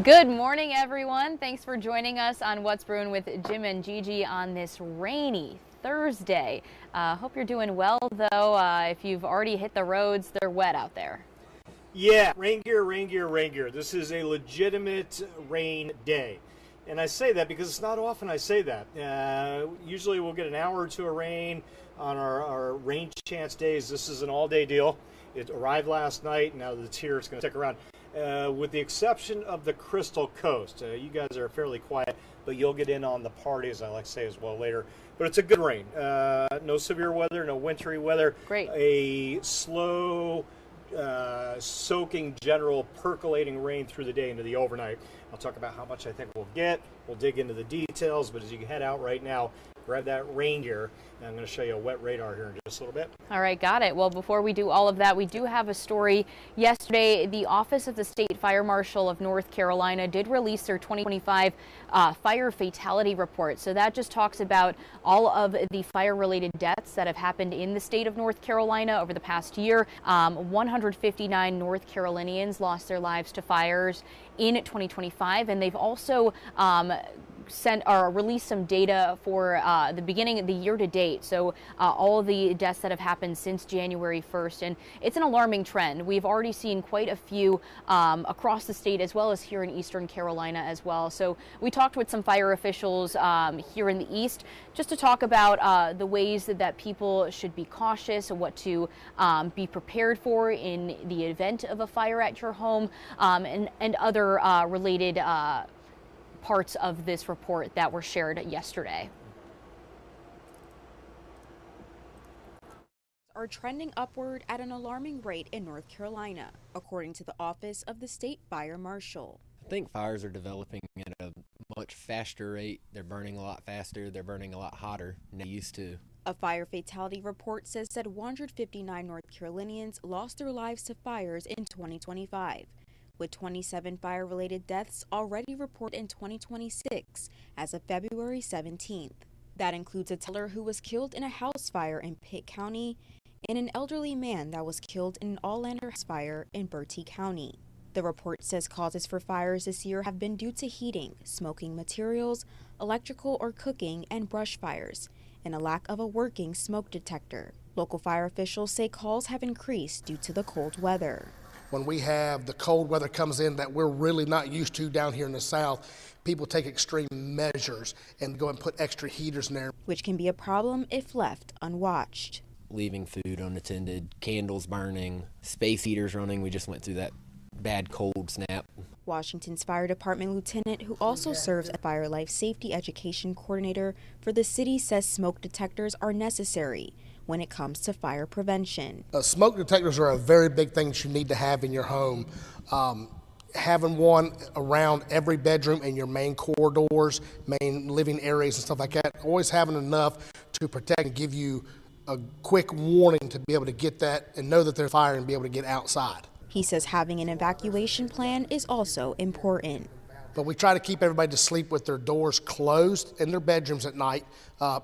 Good morning, everyone. Thanks for joining us on What's Brewing with Jim and Gigi on this rainy Thursday. Hope you're doing well, though. If you've already hit the roads, they're wet out there. Yeah, rain gear, rain gear, rain gear. This is a legitimate rain day. And I say that because it's not often I say that. Usually we'll get an hour or two of rain on our rain chance days. This is an all-day deal. It arrived last night. Now that it's here, it's going to stick around. With the exception of the Crystal Coast. You guys are fairly quiet, but you'll get in on the party, as I like to say as well later. But it's a good rain. No severe weather, no wintry weather. Great. A slow, soaking, general, percolating rain through the day into the overnight. I'll talk about how much I think we'll get. We'll dig into the details, but as you head out right now, grab that rain gear, and I'm going to show you a wet radar here in just a little bit. All right, got it. Well, before we do all of that, we do have a story. Yesterday, the Office of the State Fire Marshal of North Carolina did release their 2025 fire fatality report. So that just talks about all of the fire-related deaths that have happened in the state of North Carolina over the past year. 159 North Carolinians lost their lives to fires in 2025, and they've also released some data for the beginning of the year to date. So all of the deaths that have happened since January 1st, and it's an alarming trend. We've already seen quite a few across the state, as well as here in Eastern Carolina as well. So we talked with some fire officials here in the East just to talk about the ways that people should be cautious and what to be prepared for in the event of a fire at your home, and other related parts of this report that were shared yesterday. Are trending upward at an alarming rate in North Carolina, according to the Office of the State Fire Marshal. I think fires are developing at a much faster rate. They're burning a lot faster. They're burning a lot hotter than they used to. A fire fatality report says that 159 North Carolinians lost their lives to fires in 2025. With 27 fire-related deaths already reported in 2026 as of February 17th. That includes a teller who was killed in a house fire in Pitt County and an elderly man that was killed in an all-lander house fire in Bertie County. The report says causes for fires this year have been due to heating, smoking materials, electrical or cooking, and brush fires, and a lack of a working smoke detector. Local fire officials say calls have increased due to the cold weather. When we have the cold weather comes in that we're really not used to down here in the South, people take extreme measures and go and put extra heaters in there. Which can be a problem if left unwatched. Leaving food unattended, candles burning, space heaters running. We just went through that bad cold snap. Washington's Fire Department lieutenant, who also serves as Fire Life Safety Education Coordinator for the city, says smoke detectors are necessary when it comes to fire prevention. Smoke detectors are a very big thing that you need to have in your home. Having one around every bedroom and your main corridors, main living areas and stuff like that, always having enough to protect and give you a quick warning to be able to get that and know that there's fire and be able to get outside. He says having an evacuation plan is also important. But we try to keep everybody to sleep with their doors closed in their bedrooms at night.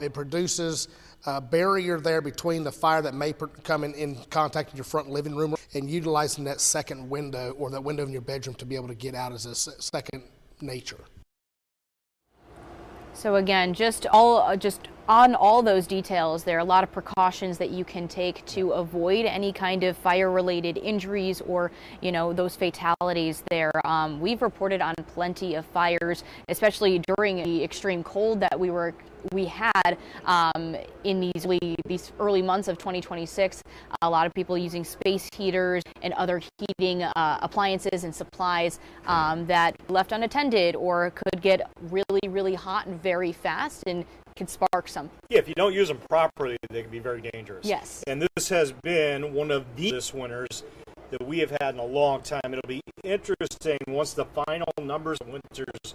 It produces a barrier there between the fire that may come in contact with your front living room, and utilizing that second window or that window in your bedroom to be able to get out as a second nature. So again, just on all those details, there are a lot of precautions that you can take to avoid any kind of fire-related injuries or, those fatalities there. We've reported on plenty of fires, especially during the extreme cold that we had in these early months of 2026. A lot of people using space heaters and other heating appliances and supplies that left unattended or could get really, really hot and very fast and can spark some. Yeah, if you don't use them properly, they can be very dangerous. Yes. And this has been one of the hottest winters that we have had in a long time. It'll be interesting once the final numbers of winters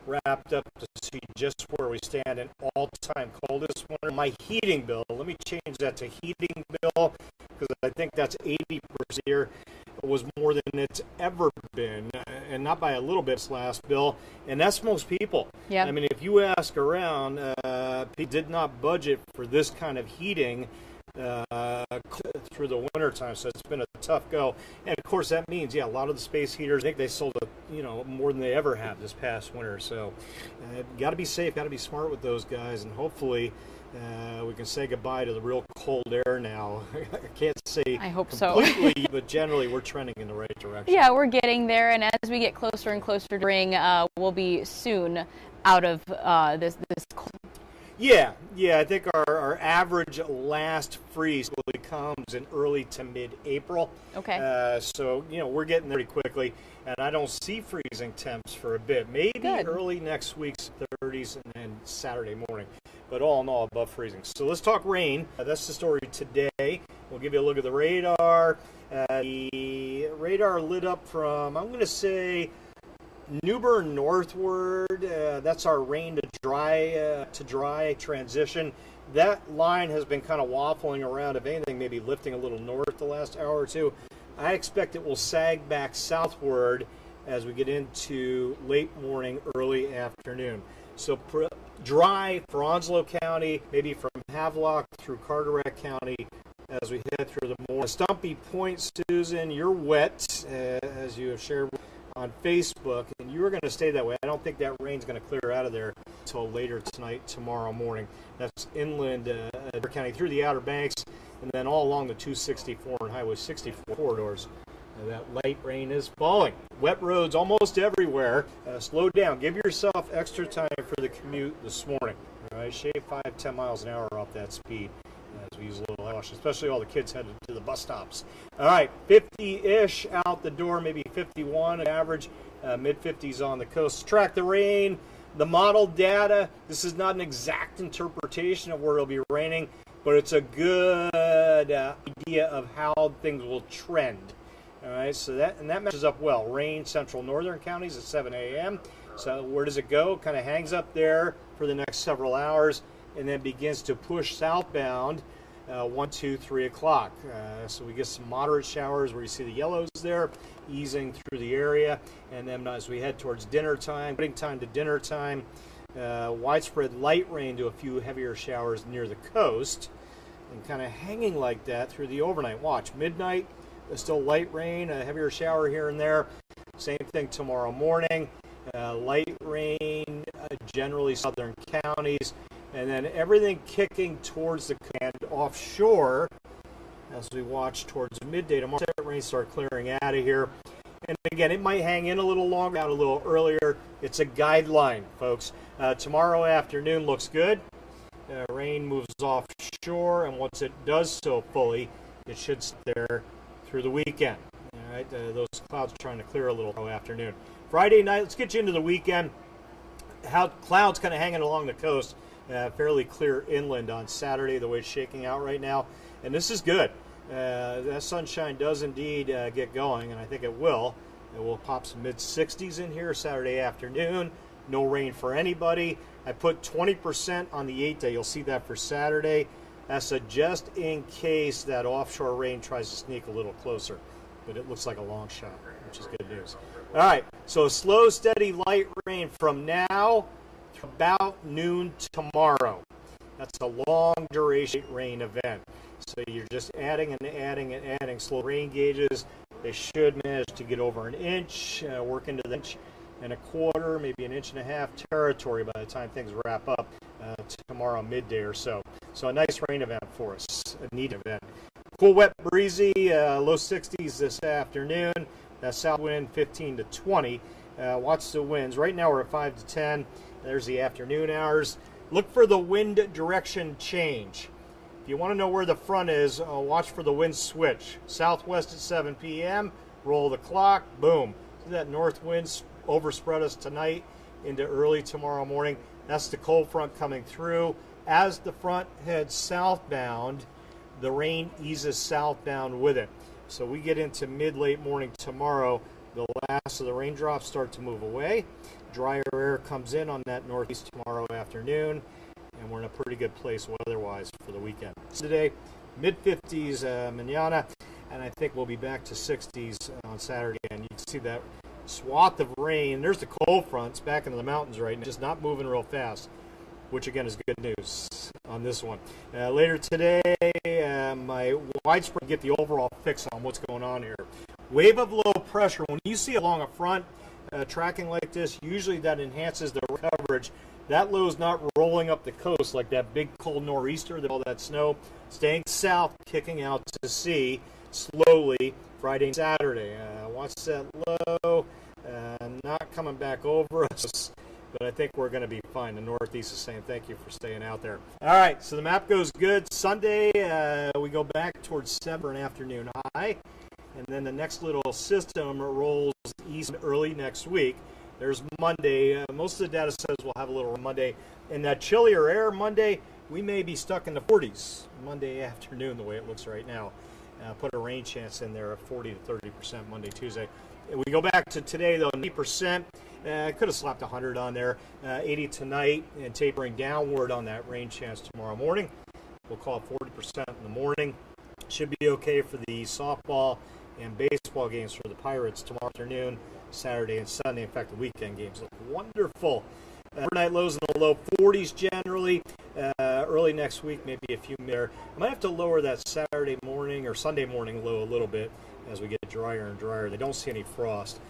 wrapped up to see just where we stand in all-time coldest winter. My heating bill, let me change that to heating bill, because I think that's 80% here. It was more than it's ever been, and not by a little bit this last bill, and that's most people. Yeah. I mean, if you ask around, people did not budget for this kind of heating through the winter time, so it's been a tough go. And of course that means, yeah, a lot of the space heaters, I think they sold more than they ever have this past winter. So got to be safe, got to be smart with those guys, and hopefully we can say goodbye to the real cold air now. I can't say I hope completely, so. but generally we're trending in the right direction. Yeah, we're getting there, and as we get closer and closer to spring, we'll be soon out of this cold. Yeah, I think our average last freeze really comes in early to mid-April. Okay. So, we're getting there pretty quickly, and I don't see freezing temps for a bit. Maybe Good. early next week's 30s and then Saturday morning, but all in all above freezing. So let's talk rain. That's the story today. We'll give you a look at the radar. The radar lit up from, I'm going to say, New Bern northward. That's our rain to dry transition. That line has been kind of waffling around, if anything, maybe lifting a little north the last hour or two. I expect it will sag back southward as we get into late morning, early afternoon. So dry for Onslow County, maybe from Havelock through Carteret County as we head through the morning. Stumpy Point, Susan, you're wet, as you have shared on Facebook, and you were going to stay that way. I don't think that rain's going to clear out of there until later tonight, tomorrow morning. That's inland County through the Outer Banks, and then all along the 264 and Highway 64 corridors. That light rain is falling. Wet roads almost everywhere. Slow down. Give yourself extra time for the commute this morning. All right, shave 5-10 miles an hour off that speed as we use a little caution, especially all the kids headed to the bus stops. All right, 50-ish out the door, maybe 51 average, mid-50s on the coast. Track the rain, the model data. This is not an exact interpretation of where it'll be raining, but it's a good idea of how things will trend. All right, so that matches up well. Rain, central northern counties at 7 a.m. So where does it go? Kind of hangs up there for the next several hours, and then begins to push southbound 1, 2, 3 o'clock. So we get some moderate showers where you see the yellows there, easing through the area. And then as we head towards dinner time, putting time to dinner time, widespread light rain to a few heavier showers near the coast, and kind of hanging like that through the overnight. Watch, midnight, still light rain, a heavier shower here and there. Same thing tomorrow morning. Light rain, generally southern counties. And then everything kicking towards the command offshore as we watch towards midday tomorrow. That rain start clearing out of here. And again, it might hang in a little longer, out a little earlier. It's a guideline, folks. Tomorrow afternoon looks good. Rain moves offshore, and once it does so fully, it should sit there through the weekend. All right, those clouds are trying to clear a little afternoon. Friday night, let's get you into the weekend. How clouds kind of hanging along the coast. Fairly clear inland on Saturday, the way it's shaking out right now. And this is good. That sunshine does indeed get going, and I think it will. It will pop some mid-60s in here Saturday afternoon. No rain for anybody. I put 20% on the 8 day. You'll see that for Saturday. That's a just in case that offshore rain tries to sneak a little closer. But it looks like a long shot, which is good news. All right, so slow, steady, light rain from now to about noon tomorrow. That's a long duration rain event. So you're just adding and adding and adding slow rain gauges. They should manage to get over an inch, work into the 1.25 inch, maybe 1.5 inch territory by the time things wrap up tomorrow midday or so. So a nice rain event for us, a neat event. Cool, wet, breezy, low 60s this afternoon. South wind 15 to 20. Watch the winds. Right now we're at 5 to 10. There's the afternoon hours. Look for the wind direction change. If you want to know where the front is, watch for the wind switch. Southwest at 7 p.m. Roll the clock. Boom. See that north wind overspread us tonight into early tomorrow morning. That's the cold front coming through. As the front heads southbound, the rain eases southbound with it. So we get into mid-late morning tomorrow. The last of the raindrops start to move away. Drier air comes in on that northeast tomorrow afternoon, and we're in a pretty good place weather-wise for the weekend. Today, mid-50s mañana, and I think we'll be back to 60s on Saturday. And you can see that swath of rain. There's the cold fronts back into the mountains right now, just not moving real fast, which again is good news. on this one. Later today, my widespread get the overall fix on what's going on here. Wave of low pressure. When you see along a front tracking like this, usually that enhances the coverage. That low is not rolling up the coast like that big cold nor'easter, all that snow. Staying south, kicking out to sea slowly Friday and Saturday. Watch that low. Not coming back over us, but I think we're going to be fine. The Northeast is saying thank you for staying out there. All right, so the map goes good. Sunday, we go back towards 7 for an afternoon high, and then the next little system rolls east early next week. There's Monday. Most of the data says we'll have a little Monday. In that chillier air Monday, we may be stuck in the 40s Monday afternoon, the way it looks right now. Put a rain chance in there of 40 to 30% Monday, Tuesday. We go back to today, though, 80%. Could have slapped 100 on there. 80 tonight and tapering downward on that rain chance tomorrow morning. We'll call it 40% in the morning. Should be okay for the softball and baseball games for the Pirates tomorrow afternoon, Saturday and Sunday. In fact, the weekend games look wonderful. Overnight lows in the low 40s generally. Early next week, maybe a few there. I might have to lower that Saturday morning or Sunday morning low a little bit as we get drier and drier. They don't see any frost.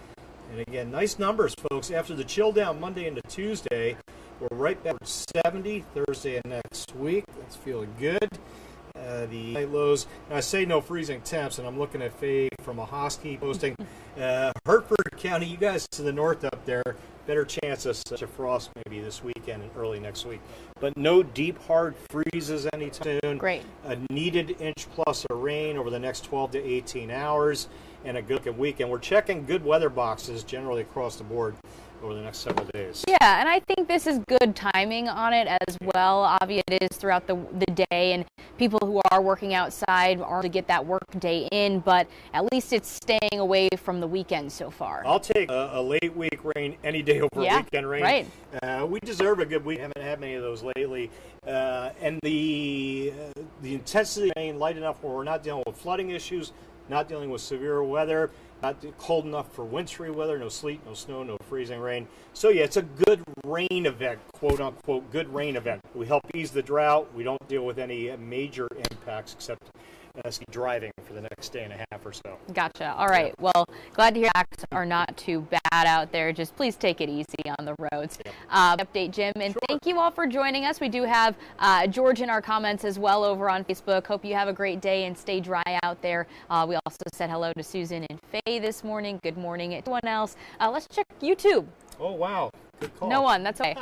And again, nice numbers, folks. After the chill down Monday into Tuesday, we're right back to 70 Thursday and next week. That's feeling good. The night lows. And I say no freezing temps, and I'm looking at Faye from a Hosky posting. Hertford County, you guys to the north up there, better chance of such a frost maybe this weekend and early next week. But no deep, hard freezes anytime soon. Great. A needed inch plus of rain over the next 12 to 18 hours and a good weekend. We're checking good weather boxes generally across the board over the next several days. Yeah, and I think this is good timing on it as well. Obviously, it is throughout the day, and people who are working outside are to get that work day in, but at least it's staying away from the weekend so far. I'll take a late week rain any day over a weekend rain. Right. We deserve a good week. Haven't had many of those lately. And the intensity of rain light enough where we're not dealing with flooding issues, not dealing with severe weather, not cold enough for wintry weather, no sleet, no snow, no freezing rain. So yeah, it's a good rain event, quote unquote, good rain event. We help ease the drought. We don't deal with any major impacts except driving for the next day and a half or so. Gotcha. All right. Yeah. Well, glad to hear acts are not too bad out there. Just please take it easy on the roads. Yeah. Update, Jim, and thank you all for joining us. We do have George in our comments as well over on Facebook. Hope you have a great day and stay dry out there. We also said hello to Susan and Faye this morning. Good morning to everyone else. Let's check YouTube. Oh, wow. Good call. No one. That's okay.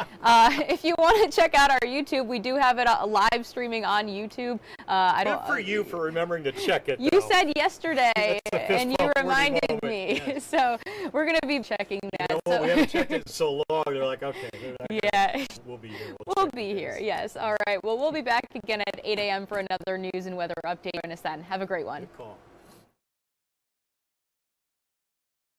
If you want to check out our YouTube, we do have it live streaming on YouTube. Good for you for remembering to check it. You said yesterday, and you reminded me. Yeah. So we're going to be checking that. You know what? We haven't checked it in so long. They're like, okay. Yeah. We'll be here. We'll be here. Yes. All right. Well, we'll be back again at 8 a.m. for another news and weather update. Join us then. Have a great one. Good call.